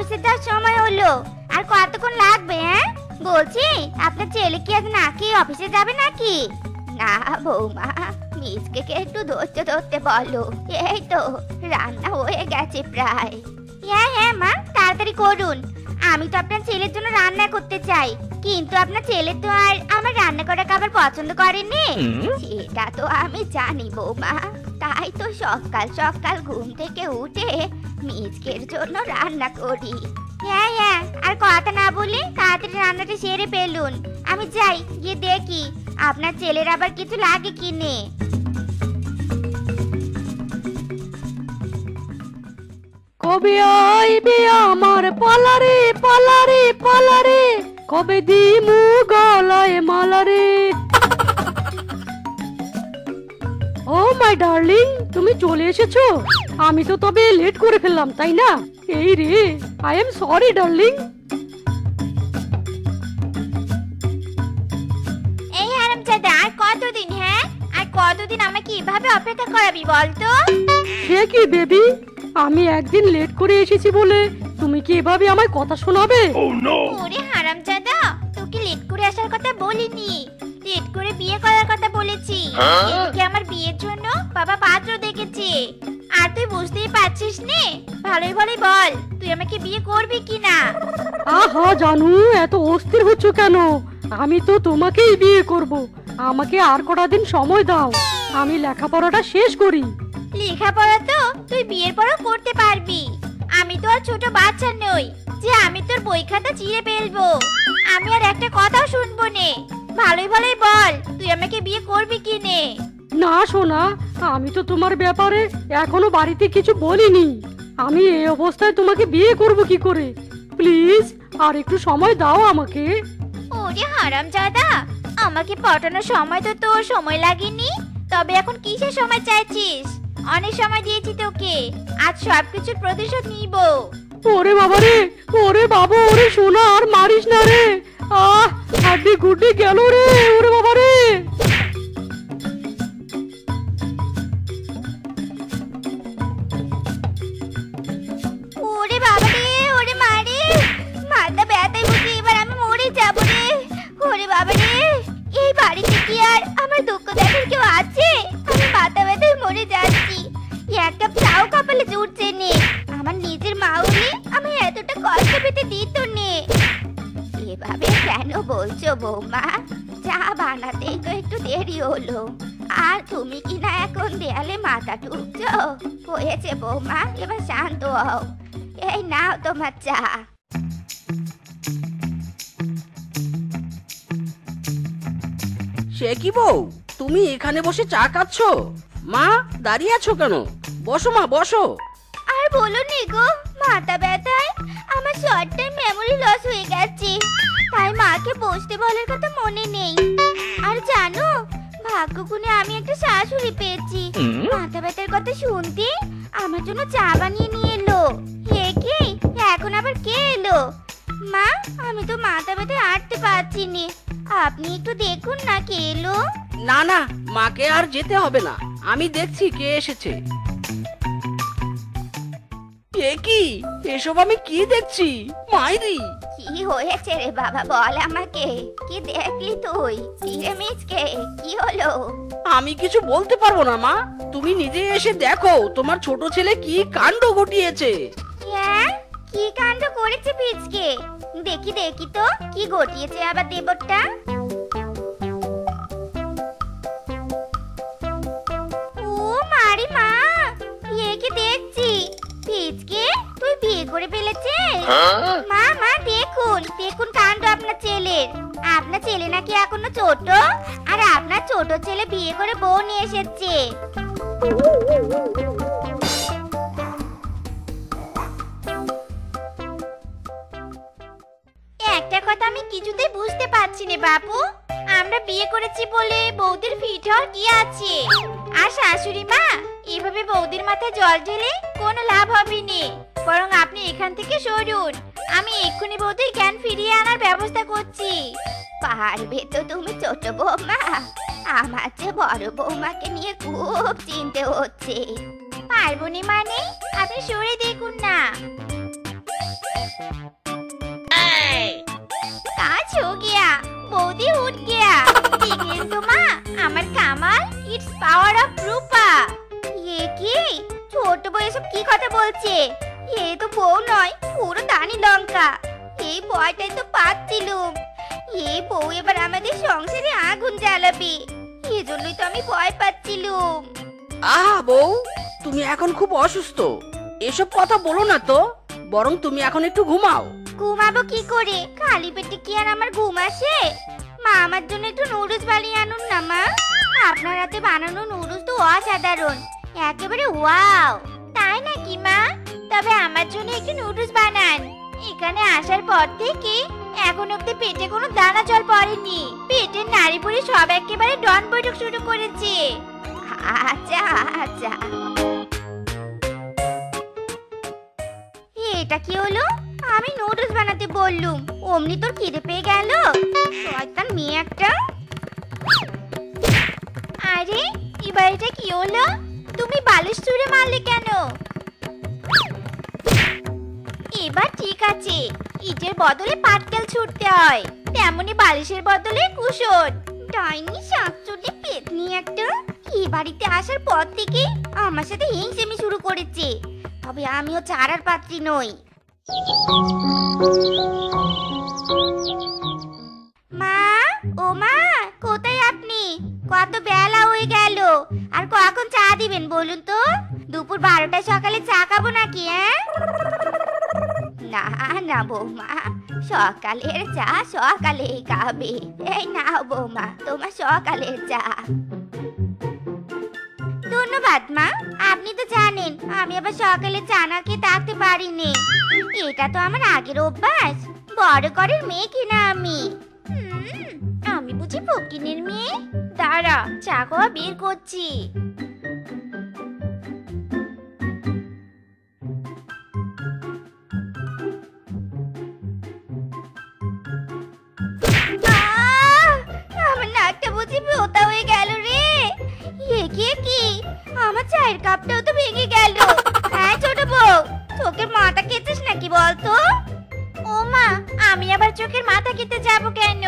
অফিসে যাওয়ার সময় হলো, আর কতক্ষণ লাগবে? হ্যাঁ বলছি, আপনার ছেলে কি আজ না খেয়ে অফিসে যাবে নাকি? না বৌমা, মিসকে একটু ধৈর্য ধরতে বলো, এই তো রান্না হয়ে গেছে প্রায়। হ্যাঁ হ্যাঁ মা, তাড়াতাড়ি করুন। আমি তো আপনার ছেলের জন্য রান্না করতে চাই, কিন্তু আপনার ছেলে তো আর আমার রান্না করা খাবার পছন্দ করেনি। সেটা তো আমি জানি বৌমা, তাই তো সকাল সকাল ঘুম থেকে উঠে মিসকের জন্য রান্না করি। হ্যাঁ হ্যাঁ, আর কথা না বলে তাড়াতাড়ি রান্নাটা সেরে ফেলুন। আমি যাই, গিয়ে দেখি আপনার ছেলের আবার কিছু লাগে কিনে। কবে আইবে আমার পালারে পালারে পালারে, কবে দিমু গলায় মালারে। ও মাই ডার্লিং, তুমি চলে এসেছো? আমি তো তবে লেট করে ফেললাম, তাই না? এই রে, আই এম সরি ডার্লিং। এই হারামজাদা, আর কতদিন? হ্যাঁ, আর কতদিন আমাকে এভাবে অপেক্ষা করাবি বলতো? সে কি বেবি, আমি একদিন লেট করে এসেছি বলে তুমি কি এভাবে আমায় কথা শোনাবে? ওরে হারামজাদা, তোকে লেট করে আসার কথা বলিনি, লেট করে বিয়ে করার কথা বলেছি। এদিকে আমার বিয়ের জন্য বাবা পাত্র দেখেছে, আর তুই বুঝতেই পারছিস নে। ভালোই ভালোই বল, তুই আমাকে বিয়ে করবি কিনা? আহা জানু, এত অস্থির হচ্ছ কেন? আমি তো তোমাকেই বিয়ে করব। আমাকে আর কটা দিন সময় দাও, আমি লেখাপড়াটা শেষ করি। লেখাপড়া তো তুই বিয়ের পরও করতে পারবি, আমি তো আর ছোট বাচ্চা নই যে আমি তোর বই খাতা চিড়ে ফেলবো। আমি আর একটা কথাও শুনবো নে। ভালোই ভালোই বল, তুই আমাকে বিয়ে করবি কিনে? না সোনা, আমি তো তোমার ব্যাপারে এখনো বাড়িতে কিছু বলিনি। আমি এই অবস্থায় তোমাকে বিয়ে করব কি করে? প্লিজ আর একটু সময় দাও আমাকে। ওরে হারামজাদা, আমাকে পটানোর সময় তো তোর সময় লাগেনি, তবে এখন কিসের সময় চাইছিস? অনেক সময় দিয়েছি তোকে, আজ সবকিছুর প্রতিশোধ নিব। ওরে বাবা রে, ওরে বাবা, ওরে সোনা আর মারিস না রে। আহ, হাড্ডি গুড্ডি গেল রে, ওরে বাবা রে। ওরে বাবা রে, ওরে মারে, মাথা ব্যথায় বুঝি এবার আমি মরে যাবো রে। ওরে বাবা রে, এই বাড়িতে কি আর আমার দুঃখ দেখার কেউ আছে? আমি মাথা ব্যথায় মরে যাচ্ছি, এক কাপ চাও কপালে জুটছে নে। আমার নিজের মা হলে আমি এতটা কষ্ট পেতে দিত নে। এভাবে কেন বলছো বৌমা? চা বানাতেই তো একটু দেরি হলো, আর তুমি কি না এখন দেয়ালে মাথা ঠুকছো? হয়েছে বৌমা, এবার শান্ত হও। এই নাও তোমার চা। সে কি বউ, তুমি এখানে বসে চা খাচ্ছো? মা দাঁড়িয়ে আছো কেন? বসো মা, বসো। আর বলো নি গো, মাথা ব্যথায় আমার শর্ট টাইম মেমোরি লস হয়ে গেছে, তাই মাকে বসতে বলার কথা মনে নেই। আর জানো, ভাগ্যগুণে আমি একটা শাশুড়ি পেয়েছি, মাথা ব্যথার কথা শুনতে আমার জন্য চা বানিয়ে নিয়ে এলো। হে কি, এখন আবার কে এলো? মা, আমি তো মাথা ব্যথায় হাঁটতে পারছি না, আপনি একটু দেখুন না কে এলো। না না, মাকে আর যেতে হবে না, আমি দেখছি কে এসেছে। এ কি, এসব আমি কি দেখছি? মাইরি, কি হয়েছে রে বাবা, বল আমাকে, কি দেখলি তুই? ফিরে মিচকে কি হলো? আমি কিছু বলতে পারবো না মা, তুমি নিজে এসে দেখো তোমার ছোট ছেলে কি কাণ্ড ঘটিয়েছে। হ্যাঁ, কি কাণ্ড করেছে পিচকে? দেখি দেখি তো কি ঘটিয়েছে আবার দেবরটা। ও মারি মা, একে দেখছি। পিচকে, তুই বিয়ে করে ফেলেছিস? মা মা, দেখুন দেখুন কাণ্ড আপনার ছেলের। আপনার ছেলে নাকি এখনো ছোট, আর আপনার ছোট ছেলে বিয়ে করে বউ নিয়ে এসেছে। একটা কথা আমি কিছুতেই বুঝতে পারছি না বাবু, আমরা বিয়ে করেছি বলে বৌদির ফিট হওয়ার কি আছে? আর শাশুড়ি মা, এভাবে বৌদির মাথায় জল ঢেলে কোনো লাভ হবে না, বরং আপনি এখান থেকে সরুন, আমি এক্ষুনি বৌদির জ্ঞান ফিরিয়ে আনার ব্যবস্থা করছি। পারবে তো তুমি ছোট বৌমা? আমার যে বড় বৌমাকে নিয়ে খুব চিন্তা হচ্ছে। পারবো না মানে? আপনি সরে দেখুন না। কাজ हो गया বৌদি উঠ গিয়া দেখলেন তো মা আমার কামাল ইটস পাওয়ার অফ রূপা এ কি ছোট বউ এসব কি কথা বলছে এ তো বউ নয় পুরো দানি লঙ্কা এই ভয়টাই তো পাচ্ছিলুম এই বউ এবার আমাদের সংসারে আগুন জ্বালাবে এজন্যই তো আমি ভয় পাচ্ছিলুম আহা বউ, তুমি এখন খুব অসুস্থ, এসব কথা বলো না তো। বরং তুমি এখন একটু ঘুমাও। ঘুমাবো কি করে খালি পেটে কি আর আমার ঘুম আসে মা আমার জন্য একটু নুডলস বানিয়ে আনুন না মা আপনার হাতে বানানো নুডলস তো অসাধারণ একেবারে ওয়াও তাই নাকি মা তবে আমার জন্য একটু নুডলস বানান এখানে আসার পর থেকে এখন অব্দি পেটে কোনো দানা জল পড়েনি পেটের নাড়ি ভুঁড়ি সব একেবারে ডন বৈঠক শুরু করেছে আচ্ছা আচ্ছা এটা কি হলো আমি নুডলস বানাতে বললুম অমনি তোর খিদে পেয়ে গেল শয়তান মেয়ে একটা আরে এবার এটা কি হলো তুমি বালিশ ছুঁড়ে মারলে কেন এবার ঠিক আছে ইটের বদলে পাটকেল ছুটতে হয় তেমনি বালিশের বদলে কুশন ডাইনি শাকচুটি পেতনি একটা এই বাড়িতে আসার পর থেকে আমার সাথে হিংসেমি শুরু করেছে তবে আমিও চারার পাত্রী নই মা ও মা কোথায় আপনি কত বেলা হয়ে গেল আর কখন চা দিবেন বলুন তো দুপুর 12টায় সকালে চা খাবো নাকি না না বৌমা সকালের চা সকালেই খাবে এই নাও বৌমা তোমার সকালের চা ধন্যবাদ মা আপনি তো জানেন আমি আবার সকালে চা না খেয়ে থাকতে পারিনি এটা তো আমার আগের অভ্যাস বড় ঘরের মেয়ে কিনা আমি আমি বুঝি ফকিনের মেয়ে দাঁড়া চা খাওয়া বের করছি আমার নাকটা বুঝি পোতা হয়ে গেল রে কি আমার চায়ের কাপটাও তো ভেঙে গেল হ্যাঁ ছোট বউ চোখের মাথা কেটেছিস নাকি বলতো ও মা আমি আবার চোখের মাথা কেটে যাব কেন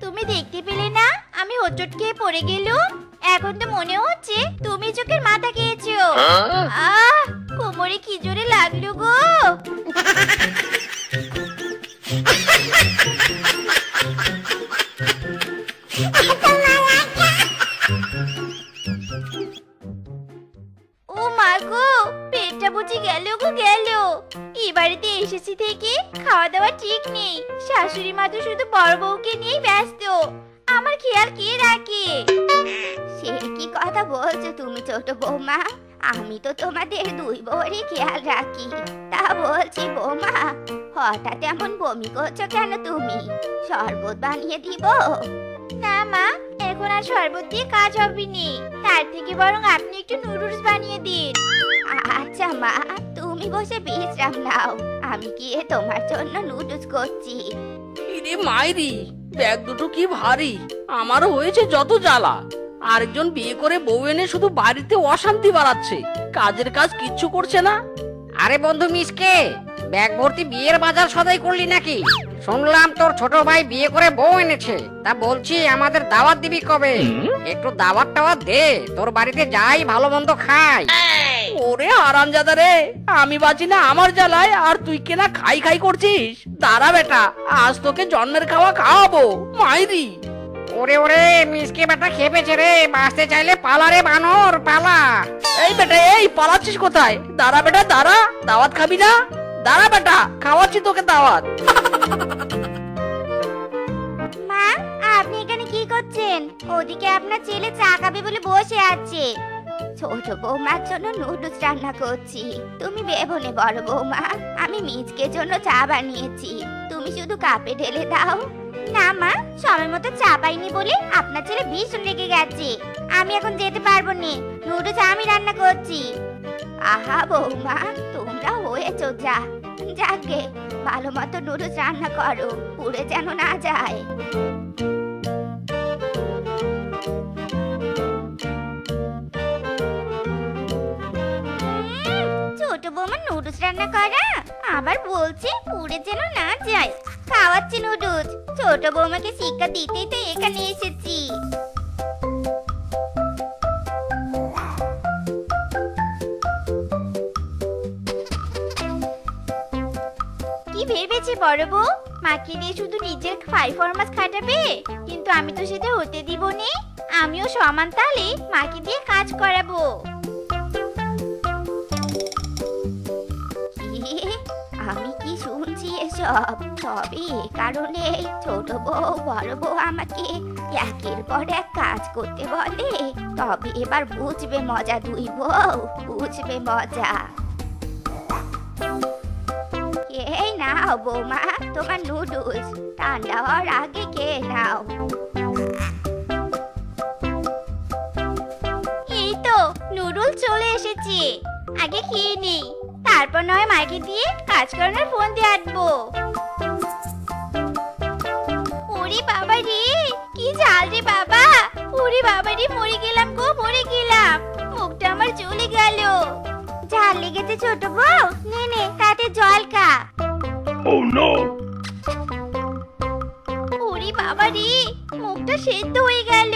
তুমি দেখতে পেলে না আমি হোঁচট খেয়ে পড়ে গেলুম এখন তো মনে হচ্ছে তুমি চোখের মাথা খেয়েছো আহ কোমরে কি জোরে লাগলো গো ও মা গো পেটটা বুঝি গেল গো গেল এই বাড়িতে এসেছি থেকে খাওয়া দাওয়া ঠিক নেই শাশুড়ি মা তো শুধু বড় বউকে নিয়েই ব্যস্ত আমার খেয়াল কে রাখে সে কি কথা বলছো তুমি ছোট বৌমা আমি তো তোমাদের দুই বউরই খেয়াল রাখি তা বলছি বৌমা হঠাৎ এমন বমি করছো কেন তুমি শরবত বানিয়ে দিব না মা এখন আর শরবত দিয়ে কাজ হবে না তার থেকে বরং আপনি একটু নুডলস বানিয়ে দিন আচ্ছা মা তুমি বসে বিশ্রাম নাও আমি গিয়ে তোমার জন্য নুডলস করছি ইরে মাইরি ব্যাগ দুটো কি ভারী আমারও হয়েছে যত জ্বালা আরেকজন বিয়ে করে বউ এনে শুধু বাড়িতে অশান্তি বাড়াচ্ছে কাজের কাজ কিচ্ছু করছে না। আরে বন্ধু মিসকে ব্যাগ ভর্তি বিয়ের বাজার সদাই করলি নাকি শুনলাম তোর ছোট ভাই বিয়ে করে বউ এনেছে তা বলছি আমাদের দাওয়াত দিবি কবে একটু দাওয়াত টাওয়াত দে তোর বাড়িতে যাই ভালো মন্দ খাই ওরে হারামজাদা রে আমি বাঁচি না আমার জ্বালায় আর তুই কেনা খাই খাই করছিস দাঁড়া বেটা আজ তোকে জন্মের খাওয়া খাওয়াবো মাইরি ওরে ওরে মিসকে বেটা খেপেছে রে বাঁচতে চাইলে পালা রে বানর পালা এই বেটা এই পালাচ্ছিস কোথায় দাঁড়া বেটা দাঁড়া দাওয়াত খাবি না দাঁড়া বেটা খাওয়াচ্ছি তোকে দাওয়াত মা আপনি এখানে কি করছেন ওদিকে আপনার ছেলে চা খাবে বলে বসে আছে ছোট বৌমার জন্য নুডলস রান্না করছি তুমি বেবনে বড় বৌমা আমি মিজকের জন্য চা বানিয়েছি তুমি শুধু কাপে ঢেলে দাও না মা সময় মতো চা পাইনি বলে আপনার ছেলে ভীষণ রেগে গেছে আমি এখন যেতে পারবো না নুডলস আমি রান্না করছি আহা বৌমা তোমরা হয়েছো যা যাকে ভালো মতো নুডলস রান্না করো পুড়ে যেন না যায় ছোট বৌমা নুডলস রান্না করা আবার বলছে পুড়ে যেন না যায়। খাওয়াচ্ছি নুডলস, ছোট বৌমাকে শিক্ষা দিতেই তো এখানে এসেছি। কি ভেবেছে বড় বউ, মাকে দিয়ে শুধু নিজের পারফরম্যান্স খাটাবে? কিন্তু আমি তো সেটা হতে দিব নে। আমিও সমান তালে মাকে দিয়ে কাজ করাবো। কি? আমি কি শুনছি এসব? তবে এ কারণে ছোট বউ বড় বউ আমাকে একের পর এক কাজ করতে বলে। তবে এবার বুঝবে মজা, দুই বউ বুঝবে মজা। এই নাও বৌমা তোমার নুডলস, ঠান্ডা হওয়ার আগে খেয়ে নাও। এই তো নুডলস চলে এসেছে, আগে খেয়ে নেই, তারপর নয় মাকে দিয়ে কাজ করানোর ফোন দিয়ে আসবো। ওরে বাবা রে, কি ঝাল রে বাবা! ওরে বাবা রে, মরে গেলাম গো, মরে গেলাম, মুখটা আমার জ্বলে গেল। ঝাল লেগেছে ছোট বউ, নে নে তাতে জল খা। Oh no! ওরে বাবা রে, মুখটা সেদ্ধ হয়ে গেল।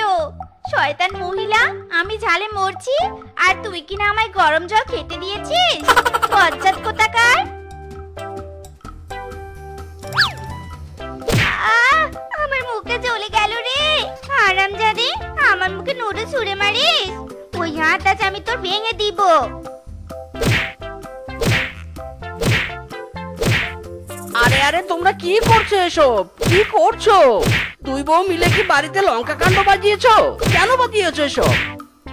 শয়তান মহিলা, আমি ঝালে মরছি আর তুই কিনা আমায় গরম জল খেতে দিয়েছিস? বজ্জাত কোথাকার! আমার মুখটা জ্বলে গেল রে। হারামজাদে, আমার মুখে নুডলস ছুঁড়ে মারিস? ওই হাত আজ আমি তোর ভেঙে দিব। আরে আরে তোমরা কি করছো এসব? কি করছো? দুই বউ মিলে কি বাড়িতে লঙ্কা কাণ্ড বাজিয়েছো? কেন বাজিয়েছো এসব?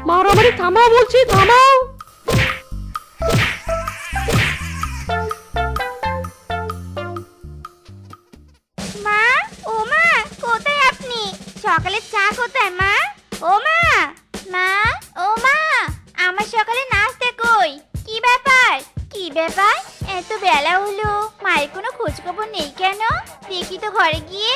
মারামারি থামাও বলছি, থামাও। মা, ও মা, কোথায় আপনি? সকালে চা কোথায় মা? ও মা, মা, ও মা, আমার সকালে নাস্তা কই? কি ব্যাপার? কি ব্যাপার? এত বেলা হলো, মায়ের কোনো খোঁজ খবর নেই কেন? দেখি তো ঘরে গিয়ে।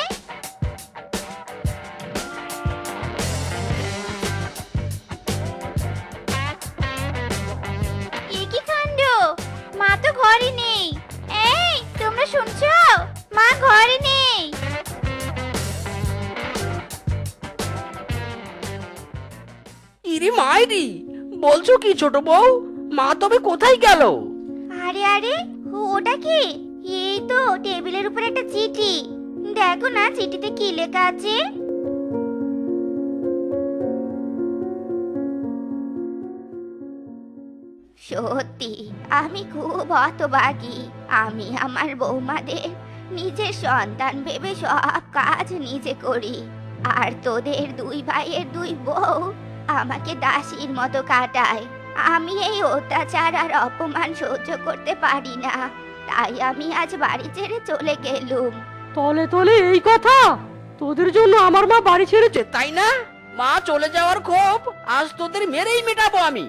এ কি কাণ্ড, মা তো ঘরে নেই। এই তোমরা শুনছো? মা ঘরে নেই। ইরি মাইরি, বলছো কি ছোট বউ? মা তবে কোথায় গেল? আরে আরে, ওটা কি? এই তো টেবিলের উপর একটা চিঠি। দেখো না চিঠিতে কি লেখা আছে। সত্যি আমি খুব হতভাগী। আমি আমার বৌমাদের নিজের সন্তান ভেবে সব কাজ নিজে করি, আর তোদের দুই ভাইয়ের দুই বউ আমাকে দাসীর মতো কাটায়। আমি এই অত্যাচার আর অপমান সহ্য করতে পারি না, তাই আমি আজ বাড়ি ছেড়ে চলে গেলুম। তলে তলে এই কথা? তোদের জন্য আমার মা বাড়ি ছেড়েছে। তাই না? মা চলে যাওয়ার ক্ষোভ আজ তোদের মেরেই মেটাবো আমি।